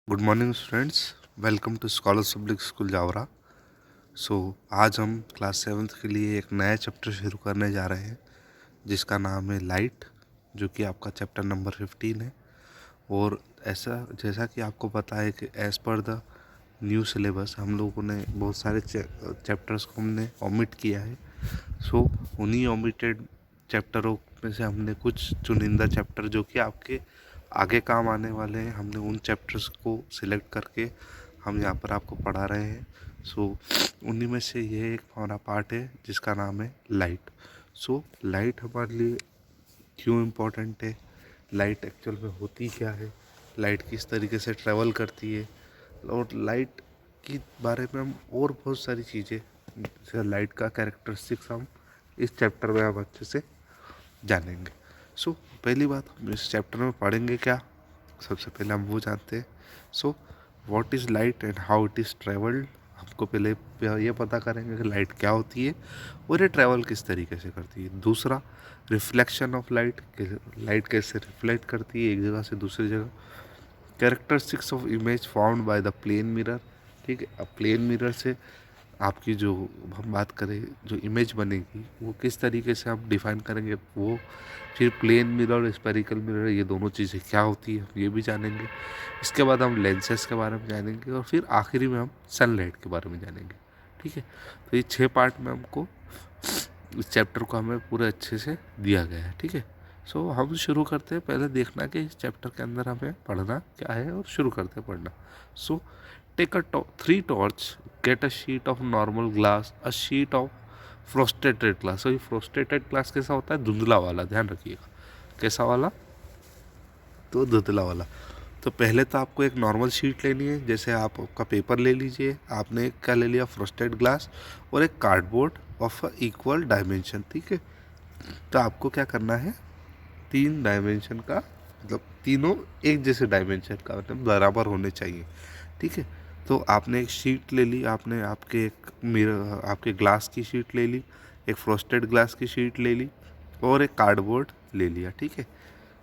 Good morning students, welcome to scholars public school Jaora. आज हम class 7th के लिए एक नया चैप्टर शुरू करने जा रहे हैं जिसका नाम है लाइट, जो कि आपका चैप्टर नंबर 15 है। और जैसा कि आपको पता है कि as per the new syllabus हम लोगों ने बहुत सारे चैप्टर्स को हमने ओमिट किया है। उन्हीं ओमिटेड चैप्टरों में से हमने कुछ चुनिंदा चैप्टर जो कि आपके आगे काम आने वाले हैं, हमने उन चैप्टर्स को सिलेक्ट करके हम यहाँ पर आपको पढ़ा रहे हैं। उन्हीं में से ये एक हमारा पार्ट है जिसका नाम है लाइट। लाइट हमारे लिए क्यों इम्पोर्टेंट है, लाइट एक्चुअल में होती क्या है, लाइट किस तरीके से ट्रैवल करती है, और लाइट के बारे में हम और बहुत सारी चीज़ें जैसे लाइट का कैरेक्टरिस्टिक्स हम इस चैप्टर में हम अच्छे से जानेंगे। पहली बात हम इस चैप्टर में पढ़ेंगे क्या, सबसे पहले हम वो जानते हैं। What is light and how it is travelled. हमको पहले ये पता करेंगे कि लाइट क्या होती है और ये ट्रैवल किस तरीके से करती है। दूसरा, रिफ्लेक्शन ऑफ लाइट, लाइट कैसे रिफ्लेक्ट करती है एक जगह से दूसरी जगह। Characteristics of image found by the plane mirror. ठीक है, अब प्लेन मिरर से आपकी जो हम बात करें जो इमेज बनेगी वो किस तरीके से हम डिफाइन करेंगे वो। फिर प्लेन मिरर और स्पेरिकल मिरर, ये दोनों चीज़ें क्या होती है ये भी जानेंगे। इसके बाद हम लेंसेज के बारे में जानेंगे और फिर आखिरी में हम सनलाइट के बारे में जानेंगे। ठीक है, तो ये 6 पार्ट में हमको इस चैप्टर को हमें पूरे अच्छे से दिया गया है। ठीक है, हम शुरू करते हैं। पहले देखना कि इस चैप्टर के अंदर हमें पढ़ना क्या है और शुरू करते हैं पढ़ना। Take a 3 torch, get a sheet of normal glass, a sheet of frosted glass. ये फ्रोस्टेटेड ग्लास कैसा होता है? धुंधला वाला, ध्यान रखिएगा। कैसा वाला? तो धुंधला वाला। तो पहले तो आपको एक नॉर्मल शीट लेनी है, जैसे आपका पेपर ले लीजिए। आपने क्या ले लिया? फ्रोस्टेड ग्लास और एक कार्डबोर्ड ऑफ इक्वल डायमेंशन। ठीक है, तो आपको क्या करना है, 3 डायमेंशन का, मतलब तीनों एक जैसे डायमेंशन का, मतलब बराबर होने चाहिए। ठीक है, तो आपने एक शीट ले ली, आपने आपके एक मिरर, आपके ग्लास की शीट ले ली, एक फ्रोस्टेड ग्लास की शीट ले ली और एक कार्डबोर्ड ले लिया। ठीक है,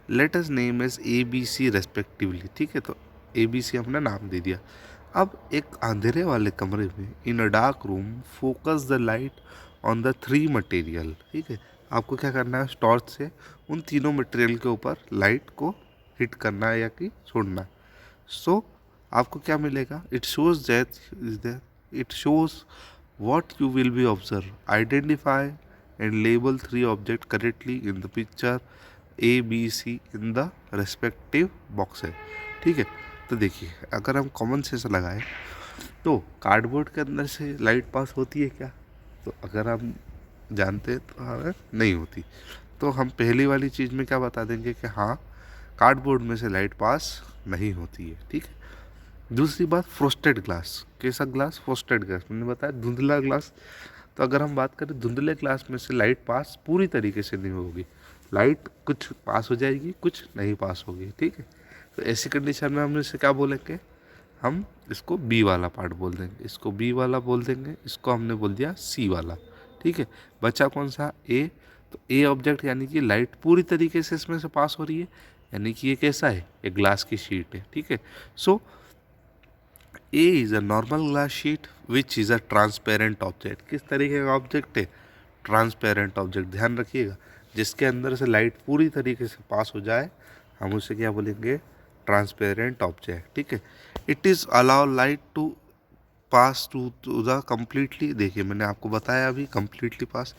let us name as ABC respectively. ठीक है, तो ABC हमने नाम दे दिया। अब एक अंधेरे वाले कमरे में, in a dark room, focus the light on the 3 material. ठीक है, आपको क्या करना है? टॉर्च से उन तीनों मटेरियल के ऊपर लाइट को हिट करना है या कि छोड़ना है। आपको क्या मिलेगा? It shows what you will be observe. Identify and label 3 objects correctly in the picture A, B, C in the respective boxes. ठीक है, तो देखिए, अगर हम कॉमन सेंस लगाएं तो कार्डबोर्ड के अंदर से लाइट पास होती है क्या? तो अगर हम जानते हैं तो हाँ, नहीं होती। तो हम पहली वाली चीज़ में क्या बता देंगे कि हाँ, कार्डबोर्ड में से लाइट पास नहीं होती है। ठीक है, दूसरी बात, फ्रोस्टेड ग्लास। कैसा ग्लास? फ्रोस्टेड ग्लास, मैंने बताया धुंधला ग्लास। तो अगर हम बात करें धुंधले ग्लास में से लाइट पास पूरी तरीके से नहीं होगी, लाइट कुछ पास हो जाएगी, कुछ नहीं पास होगी। ठीक है, तो ऐसी कंडीशन में हम इसे क्या बोलेंगे? हम इसको बी वाला पार्ट बोल देंगे, इसको बी वाला बोल देंगे, इसको हमने बोल दिया सी वाला। ठीक है, बचा कौन सा? ए। तो ए ऑब्जेक्ट यानी कि लाइट पूरी तरीके से इसमें से पास हो रही है, यानी कि ये कैसा है? एक ग्लास की शीट है। ठीक है, सो A is a normal glass sheet which is a transparent object. किस तरीके का ऑब्जेक्ट है? Transparent object. ध्यान रखिएगा, जिसके अंदर से लाइट पूरी तरीके से पास हो जाए हम उसे क्या बोलेंगे? Transparent object. ठीक है, it is allow light to pass to the completely. देखिए, मैंने आपको बताया अभी completely pass.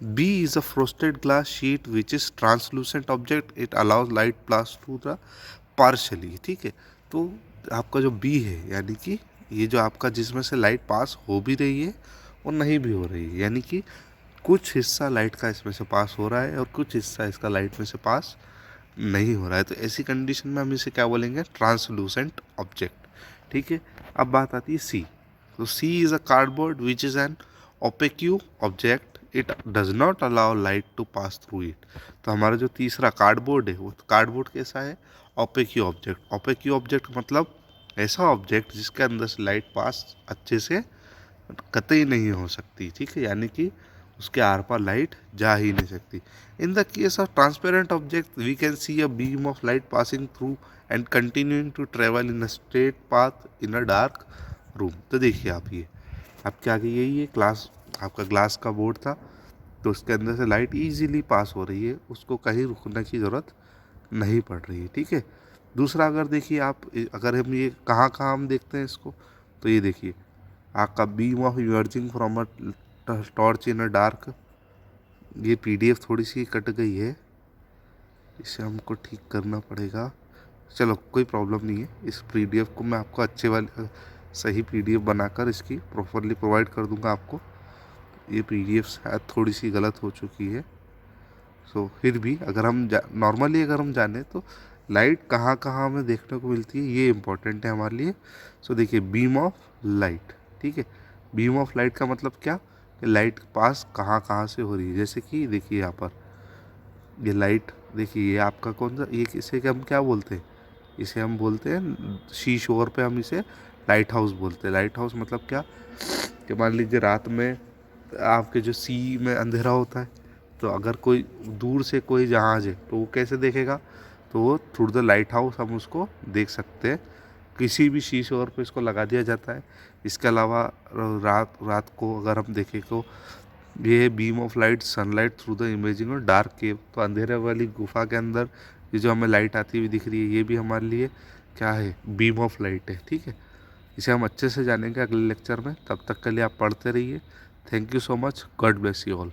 B is a frosted glass sheet which is translucent object, it allows light pass to the partially. ठीक है, तो आपका जो बी है, यानी कि ये जो आपका जिसमें से लाइट पास हो भी रही है और नहीं भी हो रही है, यानी कि कुछ हिस्सा लाइट का इसमें से पास हो रहा है और कुछ हिस्सा इसका लाइट में से पास नहीं हो रहा है। तो ऐसी कंडीशन में हम इसे क्या बोलेंगे? Translucent object. ठीक है, अब बात आती है सी। तो C is a cardboard which is an opaque object, it does not allow light to pass through it. तो हमारा जो तीसरा कार्डबोर्ड है, वो कार्डबोर्ड कैसा है? ओपेक्यू ऑब्जेक्ट। ओपेक्यू ऑब्जेक्ट मतलब ऐसा ऑब्जेक्ट जिसके अंदर से लाइट पास अच्छे से कतई नहीं हो सकती। ठीक है, यानी कि उसके आर पार लाइट जा ही नहीं सकती। In the case of transparent object we can see a beam of light passing through and continuing to travel in a straight path in a dark room. तो देखिए आप, ये आपके आगे यही है क्लास, आपका ग्लास का बोर्ड था, तो उसके अंदर से लाइट इजीली पास हो रही है, उसको कहीं रुकने की ज़रूरत नहीं पड़ रही है। ठीक है। दूसरा अगर देखिए आप, अगर हम ये कहाँ कहाँ हम देखते हैं इसको, तो ये देखिए आपका beam of emerging from a torch in a dark. ये पीडीएफ थोड़ी सी कट गई है, इसे हमको ठीक करना पड़ेगा। चलो कोई प्रॉब्लम नहीं है, इस पीडीएफ को मैं आपको अच्छे वाले सही पीडीएफ बनाकर इसकी प्रॉपरली प्रोवाइड कर दूंगा आपको। ये पीडीएफ शायद थोड़ी सी गलत हो चुकी है। सो फिर भी अगर हम नॉर्मली अगर हम जाने तो लाइट कहाँ कहाँ हमें देखने को मिलती है, ये इम्पोर्टेंट है हमारे लिए। सो देखिए बीम ऑफ लाइट, ठीक है, बीम ऑफ लाइट का मतलब क्या, कि लाइट पास कहाँ कहाँ से हो रही है। जैसे कि देखिए यहाँ पर ये लाइट, देखिए ये आपका कौन सा, ये इसे हम क्या बोलते हैं, इसे हम बोलते हैं सी शोर पे हम इसे लाइट हाउस बोलते हैं। लाइट हाउस मतलब क्या, कि मान लीजिए रात में आपके जो सी में अंधेरा होता है, तो अगर कोई दूर से कोई जहाज है तो वो कैसे देखेगा, तो वो थ्रू द लाइट हाउस हम उसको देख सकते हैं। किसी भी सी शोर पे इसको लगा दिया जाता है। इसके अलावा रात रात को अगर हम देखें तो ये beam of light sunlight through the imaging और डार्क केव, तो अंधेरे वाली गुफा के अंदर ये जो हमें लाइट आती हुई दिख रही है, ये भी हमारे लिए क्या है, बीम ऑफ लाइट है। ठीक है, इसे हम अच्छे से जानेंगे अगले लेक्चर में। तब तक के लिए आप पढ़ते रहिए। Thank you so much, God bless you all.